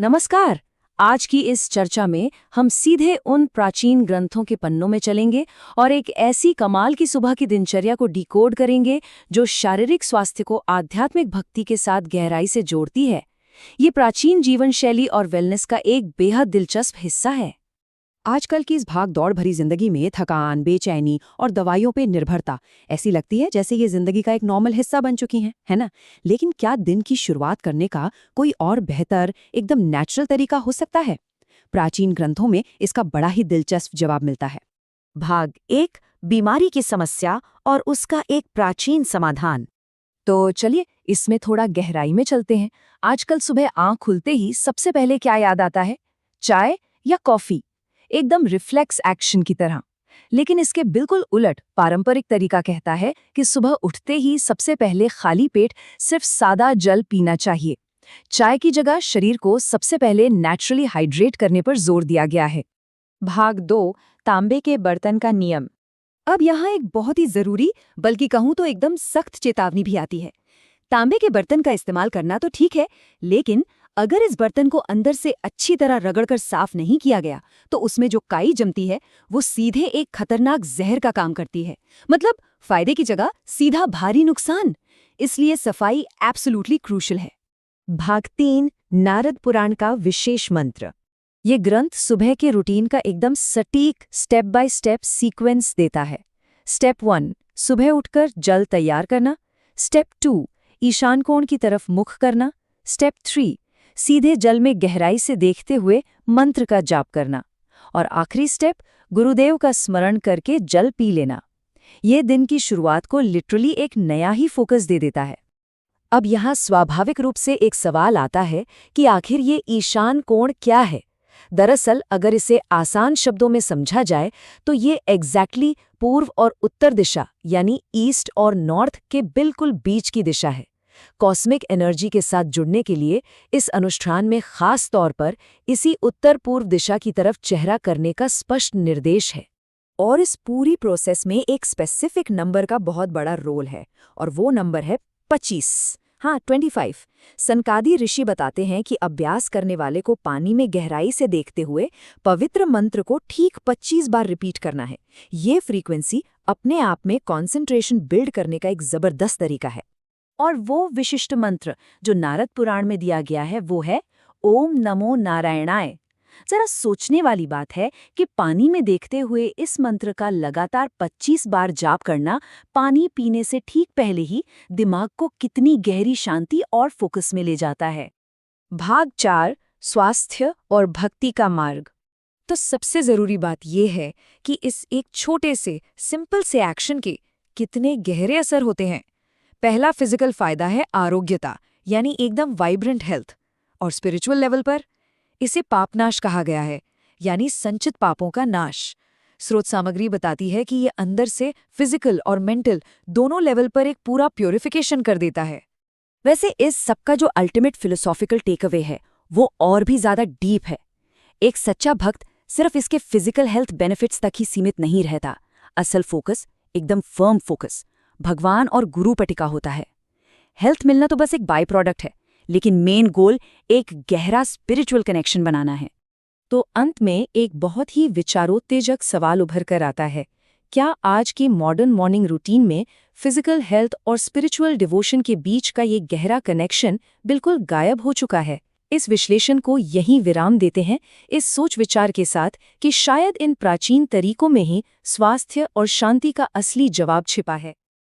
नमस्कार। आज की इस चर्चा में हम सीधे उन प्राचीन ग्रंथों के पन्नों में चलेंगे और एक ऐसी कमाल की सुबह की दिनचर्या को डिकोड करेंगे जो शारीरिक स्वास्थ्य को आध्यात्मिक भक्ति के साथ गहराई से जोड़ती है। ये प्राचीन जीवन शैली और वेलनेस का एक बेहद दिलचस्प हिस्सा है। आजकल की इस भाग दौड़ भरी जिंदगी में थकान, बेचैनी और दवाइयों पे निर्भरता ऐसी लगती है जैसे ये जिंदगी का एक नॉर्मल हिस्सा बन चुकी हैं, है ना? लेकिन क्या दिन की शुरुआत करने का कोई और बेहतर, एकदम नेचुरल तरीका हो सकता है? प्राचीन ग्रंथों में इसका बड़ा ही दिलचस्प जवाब मिलता है। भाग 1, बीमारी की समस्या और उसका एक प्राचीन समाधान। तो चलिए इसमें थोड़ा गहराई में चलते हैं। आजकल सुबह आंख खुलते ही सबसे पहले क्या याद आता है? चाय या कॉफी? एकदम रिफ्लेक्स एक्शन की तरह। लेकिन इसके बिल्कुल उलट पारंपरिक तरीका कहता है कि सुबह उठते ही सबसे पहले खाली पेट सिर्फ सादा जल पीना चाहिए। चाय की जगह शरीर को सबसे पहले नेचुरली हाइड्रेट करने पर जोर दिया गया है। भाग 2, तांबे के बर्तन का नियम। अब यहाँ एक बहुत ही जरूरी, बल्कि कहूँ तो एकदम सख्त चेतावनी भी आती है। तांबे के बर्तन का इस्तेमाल करना तो ठीक है, लेकिन अगर इस बर्तन को अंदर से अच्छी तरह रगड़कर साफ नहीं किया गया तो उसमें जो काई जमती है वो सीधे एक खतरनाक जहर का काम करती है। मतलब फायदे की जगह सीधा भारी नुकसान। इसलिए सफाई एब्सोल्युटली क्रूशियल है। भाग 3, नारद पुराण का विशेष मंत्र। ये ग्रंथ सुबह के रूटीन का एकदम सटीक स्टेप बाय स्टेप सीक्वेंस देता है। स्टेप 1, सुबह उठकर जल तैयार करना। स्टेप 2, ईशान कोण की तरफ मुख करना। स्टेप 3, सीधे जल में गहराई से देखते हुए मंत्र का जाप करना। और आखिरी स्टेप, गुरुदेव का स्मरण करके जल पी लेना। ये दिन की शुरुआत को लिटरली एक नया ही फोकस दे देता है। अब यहाँ स्वाभाविक रूप से एक सवाल आता है कि आखिर ये ईशान कोण क्या है? दरअसल अगर इसे आसान शब्दों में समझा जाए तो ये एग्जैक्टली पूर्व और उत्तर दिशा यानी ईस्ट और नॉर्थ के बिल्कुल बीच की दिशा है। कॉस्मिक एनर्जी के साथ जुड़ने के लिए इस अनुष्ठान में खास तौर पर इसी उत्तर पूर्व दिशा की तरफ चेहरा करने का स्पष्ट निर्देश है। और इस पूरी प्रोसेस में एक स्पेसिफिक नंबर का बहुत बड़ा रोल है, और वो नंबर है 25। हाँ, 25। सनकादि ऋषि बताते हैं कि अभ्यास करने वाले को पानी में गहराई से देखते हुए पवित्र मंत्र को ठीक 25 बार रिपीट करना है। ये फ्रीक्वेंसी अपने आप में कॉन्सेंट्रेशन बिल्ड करने का एक जबरदस्त तरीका है। और वो विशिष्ट मंत्र जो नारद पुराण में दिया गया है वो है ओम नमो नारायणाय। जरा सोचने वाली बात है कि पानी में देखते हुए इस मंत्र का लगातार 25 बार जाप करना पानी पीने से ठीक पहले ही दिमाग को कितनी गहरी शांति और फोकस में ले जाता है। भाग 4, स्वास्थ्य और भक्ति का मार्ग। तो सबसे जरूरी बात यह है कि इस एक छोटे से सिंपल से एक्शन के कितने गहरे असर होते हैं। पहला फिजिकल फायदा है आरोग्यता, यानी एकदम वाइब्रेंट हेल्थ। और स्पिरिचुअल लेवल पर इसे पापनाश कहा गया है, यानी संचित पापों का नाश। स्रोत सामग्री बताती है कि ये अंदर से फिजिकल और मेंटल दोनों लेवल पर एक पूरा प्योरिफिकेशन कर देता है। वैसे इस सबका जो अल्टीमेट फिलोसॉफिकल टेकअवे है वो और भी ज्यादा डीप है। एक सच्चा भक्त सिर्फ इसके फिजिकल हेल्थ बेनिफिट्स तक ही सीमित नहीं रहता। असल फोकस, एकदम फर्म फोकस, भगवान और गुरु पर टिका होता है। हेल्थ मिलना तो बस एक बाय प्रोडक्ट है, लेकिन मेन गोल एक गहरा स्पिरिचुअल कनेक्शन बनाना है। तो अंत में एक बहुत ही विचारोत्तेजक सवाल उभर कर आता है, क्या आज की मॉडर्न मॉर्निंग रूटीन में फिजिकल हेल्थ और स्पिरिचुअल डिवोशन के बीच का ये गहरा कनेक्शन बिल्कुल गायब हो चुका है? इस विश्लेषण को यहीं विराम देते हैं, इस सोच विचार के साथ कि शायद इन प्राचीन तरीकों में ही स्वास्थ्य और शांति का असली जवाब छिपा है।